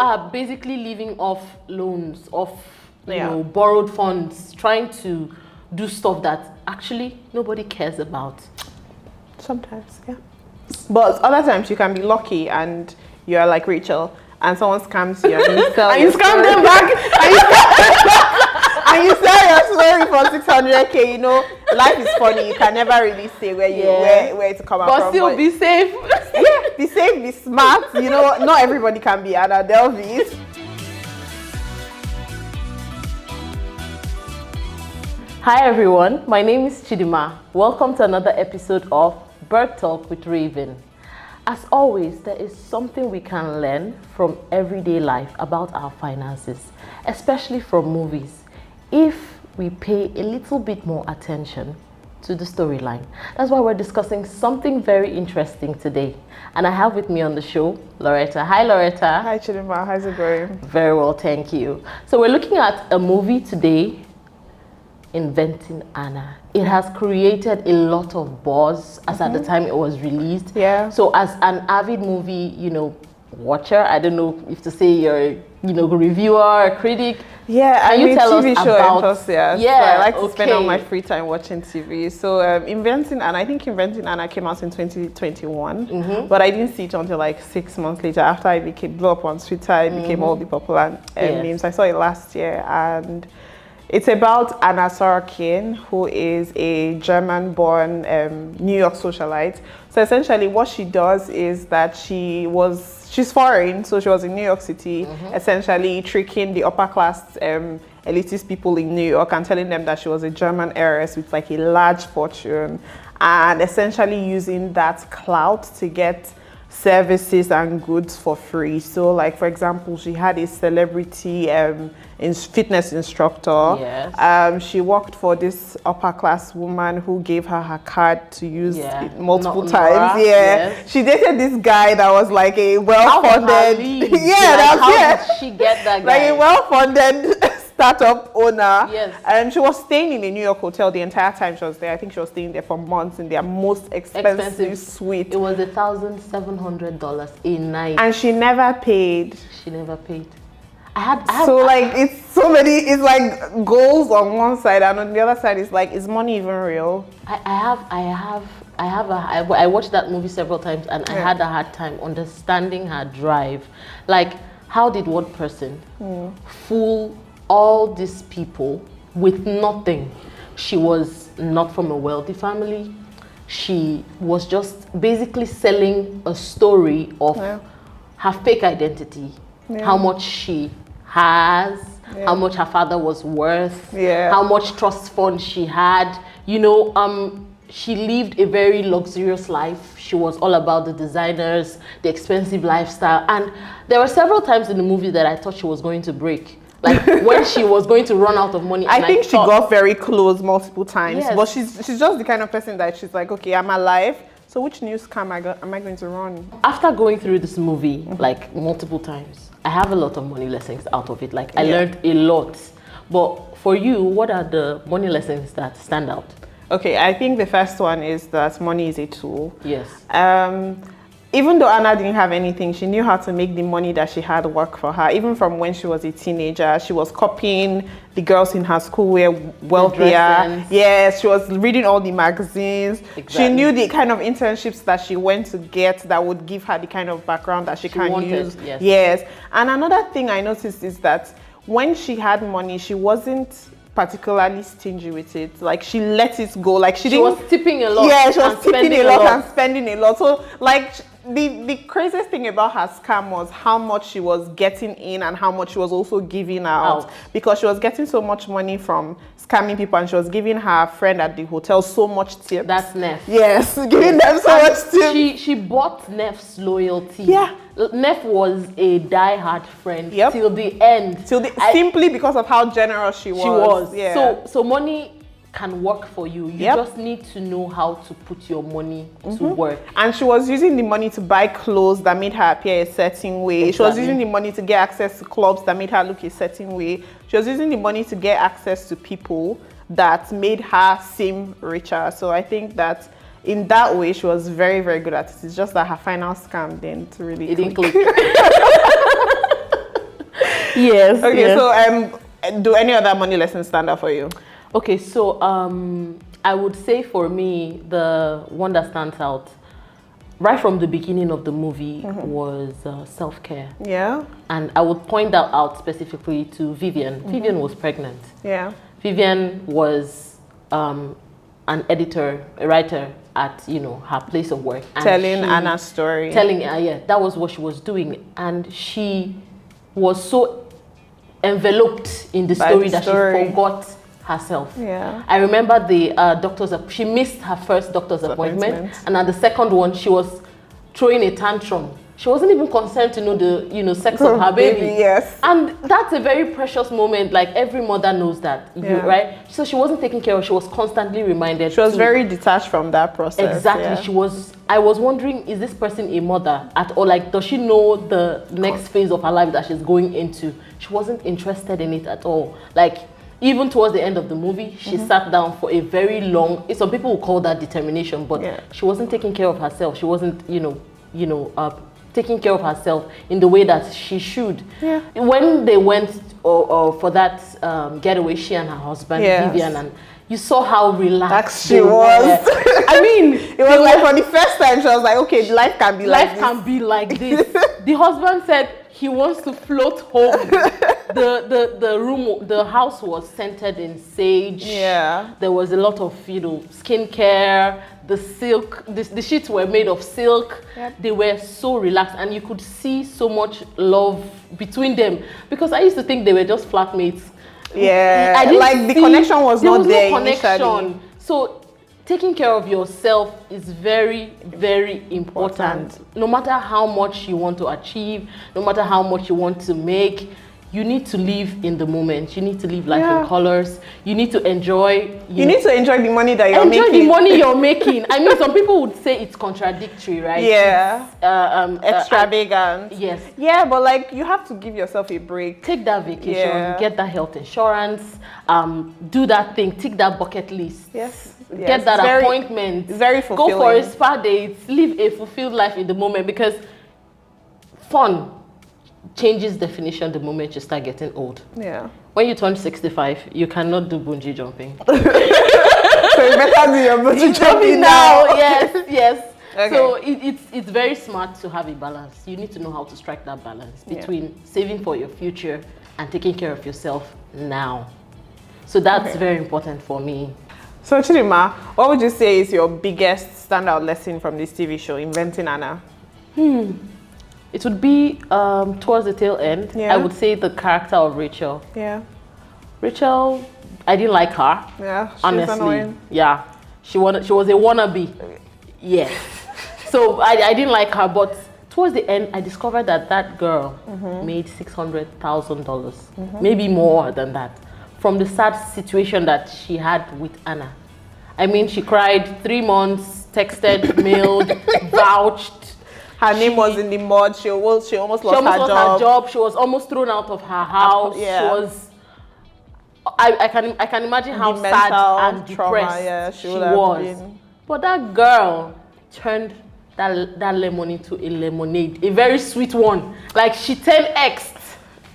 are basically living off loans, off borrowed funds, trying to do stuff that actually nobody cares about. Sometimes, yeah. But other times you can be lucky and you're like Rachel and someone scams you and you sell and you scam them back. And you sell your story for 600k. You know, life is funny. You can never really say where it come from. But still be safe. Yeah, be safe, be smart. You know, not everybody can be Anna Delvis. Hi everyone, my name is Chidinma. Welcome to another episode of Bird Talk with Raven. As always, there is something we can learn from everyday life about our finances, especially from movies, if we pay a little bit more attention to the storyline. That's why we're discussing something very interesting today. And I have with me on the show, Loretta. Hi, Loretta. Hi, Chidinma. How's it going? Very well, thank you. So we're looking at a movie today, Inventing Anna. It has created a lot of buzz as at the time it was released. Yeah. So as an avid movie, watcher, I don't know if to say you're a, reviewer, a critic. Yeah, Can you tell TV us show about? enthusiast. Yeah, so I like to spend all my free time watching TV. So Inventing Anna, I think Inventing Anna came out in 2021, but I didn't see it until like 6 months later after I blew up on Twitter. I became all the popular memes. I saw it last year, and it's about Anna Sorokin, who is a German-born New York socialite. So essentially what she does is that she's foreign, so she was in New York City, essentially tricking the upper class elitist people in New York and telling them that she was a German heiress with like a large fortune, and essentially using that clout to get services and goods for free. So like, for example, she had a celebrity fitness instructor. Yes. She worked for this upper class woman who gave her card to use it multiple times. Nora, yes. She dated this guy that was like a well-funded how did she get that guy? Like a well-funded startup owner. Yes. And she was staying in a New York hotel the entire time she was there. I think she was staying there for months in their most expensive suite. It was $1,700 a night. And she never paid. She never paid. It's like goals on one side, and on the other side is like, is money even real? I watched that movie several times, and I had a hard time understanding her drive. Like, how did one person fool all these people with nothing? She was not from a wealthy family. She was just basically selling a story of her fake identity, how much she has, how much her father was worth, how much trust fund she had. She lived a very luxurious life. She was all about the designers, the expensive lifestyle. And there were several times in the movie that I thought she was going to break. Like when she was going to run out of money. I think she got very close multiple times. Yes. But she's just the kind of person that she's like, okay, I'm alive. So which new scam am I going to run? After going through this movie like multiple times, I have a lot of money lessons out of it. Like I learned a lot. But for you, what are the money lessons that stand out? Okay, I think the first one is that money is a tool. Yes. Even though Anna didn't have anything, she knew how to make the money that she had work for her. Even from when she was a teenager, she was copying the girls in her school were wealthier. Yes, she was reading all the magazines. Exactly. She knew the kind of internships that she went to get that would give her the kind of background that she can use. Yes. And another thing I noticed is that when she had money, she wasn't particularly stingy with it. Like she let it go. Like she was tipping a lot. Yeah, she was tipping a lot and spending a lot. So like the craziest thing about her scam was how much she was getting in and how much she was also giving out. Because she was getting so much money from scamming people, and she was giving her friend at the hotel so much tips. That's Neff. Yes, giving them so much tips. She bought Neff's loyalty. Yeah. Neff was a die-hard friend till the end. Simply because of how generous she was. She was. Yeah. So money can work for you. You just need to know how to put your money to work. And she was using the money to buy clothes that made her appear a certain way. Exactly. She was using the money to get access to clubs that made her look a certain way. She was using the money to get access to people that made her seem richer. So I think that in that way, she was very, very good at it. It's just that her final scam didn't really click. Yes. Okay, yes. so do any other money lessons stand out for you? Okay, so I would say for me, the one that stands out right from the beginning of the movie was self-care. Yeah. And I would point that out specifically to Vivian. Vivian was pregnant. Yeah. Vivian was an editor, a writer at, her place of work. And Telling Anna's story. That was what she was doing. And she was so enveloped in the story that she forgot herself. Yeah. I remember the she missed her first doctor's appointment, and at the second one she was throwing a tantrum. She wasn't even concerned to know the sex of her baby. Yes. And that's a very precious moment. Like every mother knows that, right? So she wasn't taken care of. She was constantly reminded. She was very detached from that process. Exactly. Yeah. She was. I was wondering, is this person a mother at all? Like, does she know the next phase of her life that she's going into? She wasn't interested in it at all. Like, even towards the end of the movie, she sat down for a very long. Some people will call that determination, but she wasn't taking care of herself. She wasn't, taking care of herself in the way that she should. Yeah. When they went for that getaway, she and her husband, Vivian, and you saw how relaxed she was. I mean, it was like for the first time, she was like, okay, life can be like this. Life can be like this. The husband said he wants to float home. The house was scented in sage. Yeah. There was a lot of, skincare. The silk, the sheets were made of silk. Yep. They were so relaxed, and you could see so much love between them. Because I used to think they were just flatmates. Yeah, the connection was not there. No connection. So taking care of yourself is very, very important. No matter how much you want to achieve, no matter how much you want to make, you need to live in the moment. You need to live life in colors. You need to enjoy. You need to enjoy the money that you're making. Enjoy the money you're making. I mean, some people would say it's contradictory, right? Yeah. Extravagant. Yes. Yeah, but you have to give yourself a break. Take that vacation. Get that health insurance. Do that thing. Tick that bucket list. Yes. Get that appointment. It's very fulfilling. Go for a spa date. Live a fulfilled life in the moment, because fun changes definition the moment you start getting old. Yeah. When you turn 65, you cannot do bungee jumping. So you better do your bungee jumping now. Yes. Okay. So it's very smart to have a balance. You need to know how to strike that balance between saving for your future and taking care of yourself now. So that's very important for me. So Chidinma, what would you say is your biggest standout lesson from this TV show, Inventing Anna? It would be towards the tail end. I would say the character of Rachel. Yeah. Rachel, I didn't like her. Yeah, she's honestly. Annoying. Yeah. She was a wannabe. Yes. So I didn't like her, but towards the end, I discovered that girl made $600,000, maybe more than that, from the sad situation that she had with Anna. I mean, she cried 3 months, texted, mailed, vouched. Her name was in the mud. She almost lost her job. She was almost thrown out of her house. Yeah. She was. I can imagine how sad and depressed she was. Been. But that girl turned that lemon into a lemonade, a very sweet one. Like she 10x'd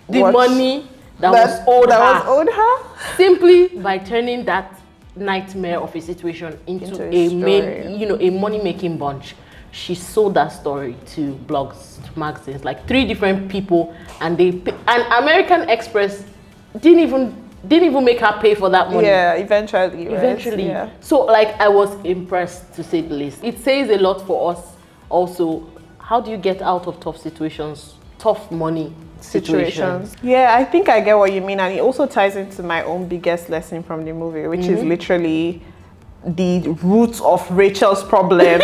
the money that was owed her simply by turning that nightmare of a situation into a money-making bunch. She sold that story to blogs, to magazines, like 3 different people, and American Express didn't even make her pay for that money. Yeah, eventually. Right? Yeah. So I was impressed, to say the least. It says a lot for us also. How do you get out of tough situations, tough money situations? Yeah, I think I get what you mean, and it also ties into my own biggest lesson from the movie, which is literally the roots of Rachel's problems,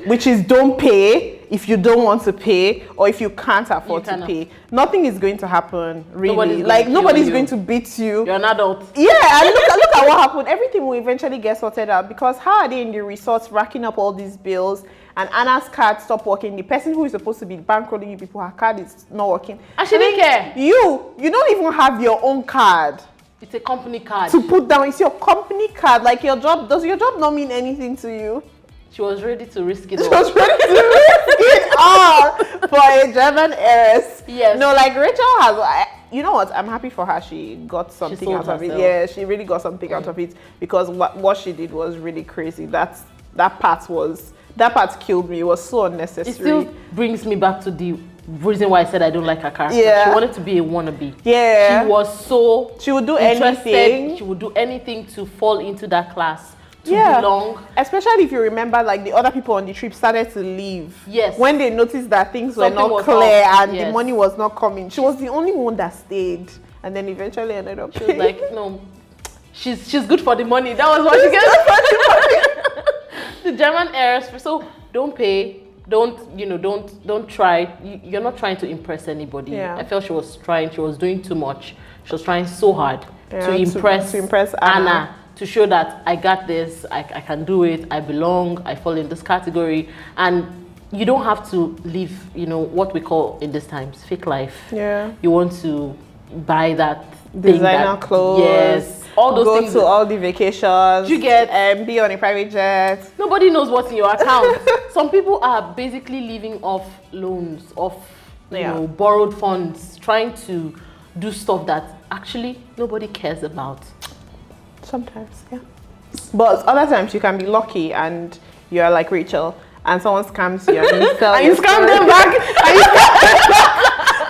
which is don't pay if you don't want to pay, or if you can't afford to pay. Nothing is going to happen, really. Nobody's going to beat you. You're an adult. Yeah, and look at what happened. Everything will eventually get sorted out, because how are they in the resorts racking up all these bills, and Anna's card stopped working? The person who is supposed to be bankrolling you people, her card is not working. And she didn't care. You don't even have your own card. It's a company card. To put down, it's your company card. Like your job, does your job not mean anything to you? She was ready to risk it all. She was ready to risk it all for a German heiress. Yes. No, Rachel has, you know what? I'm happy for her. She got something out of it. herself. Yeah, she really got something out of it, because what she did was really crazy. That part killed me. It was so unnecessary. It still brings me back to the reason why I said I don't like her character. Yeah. She wanted to be a wannabe. Yeah. She was so She would do interested. anything. She would do anything to fall into that class, to belong. Especially if you remember, like, the other people on the trip started to leave. Yes. When they noticed that things were Something not was clear off. and the money was not coming. She was the only one that stayed, and then eventually ended up She was like, no, she's good for the money. That was what she gets for the money. The German heirs, so don't pay. Don't try. You're not trying to impress anybody. Yeah. I felt she was doing too much. She was trying so hard to impress Anna, to show that I got this, I can do it, I belong, I fall in this category. And you don't have to live, what we call in these times, fake life. Yeah. You want to buy that designer clothes. Yes. All those things. Go to all the vacations. You get be on a private jet. Nobody knows what's in your account. Some people are basically living off loans, borrowed funds, trying to do stuff that actually nobody cares about. Sometimes, yeah. But other times you can be lucky and you're like Rachel, and someone scams you and you sell and you scam them back.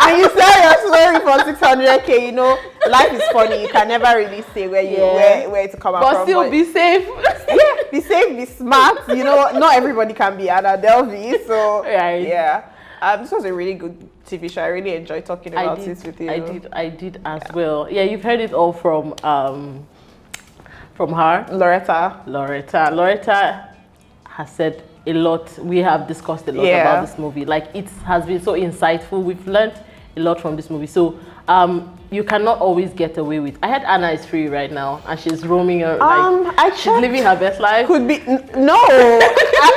And you sell your story for 600K. Life is funny. You can never really say where to come from. But still be safe. Yeah, be safe, be smart. Not everybody can be Anna Delvey. So right. Yeah. This was a really good TV show. I really enjoyed talking about it with you. I did as well. Yeah, you've heard it all from her. Loretta has said a lot. We have discussed a lot about this movie. Like, it has been so insightful. We've learned a lot from this movie. So you cannot always get away with. I heard Anna is free right now and she's roaming around. She's living her best life. Could be no.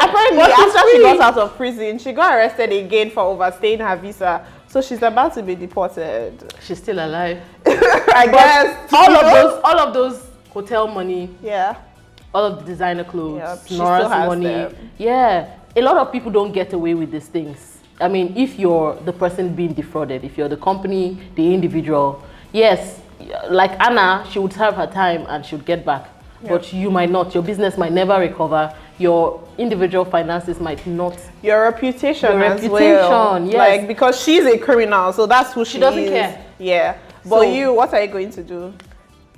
Apparently, after she got out of prison, she got arrested again for overstaying her visa. So she's about to be deported. She's still alive. I guess all of those hotel money. Yeah. All of the designer clothes, Nora's money. Them. Yeah. A lot of people don't get away with these things. I mean, if you're the person being defrauded, if you're the company, the individual, yes, like Anna, she would serve her time and she would get back. Yeah. But you might not. Your business might never recover. Your individual finances might not. Your reputation as well. Yes. Like, because she's a criminal, so that's who she doesn't is. care. Yeah. But what are you going to do?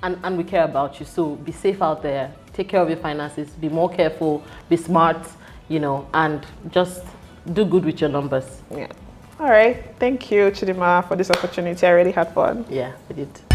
And we care about you. So be safe out there. Take care of your finances. Be more careful. Be smart, and just do good with your numbers. Yeah. All right. Thank you, Chidinma, for this opportunity. I really had fun. Yeah, we did.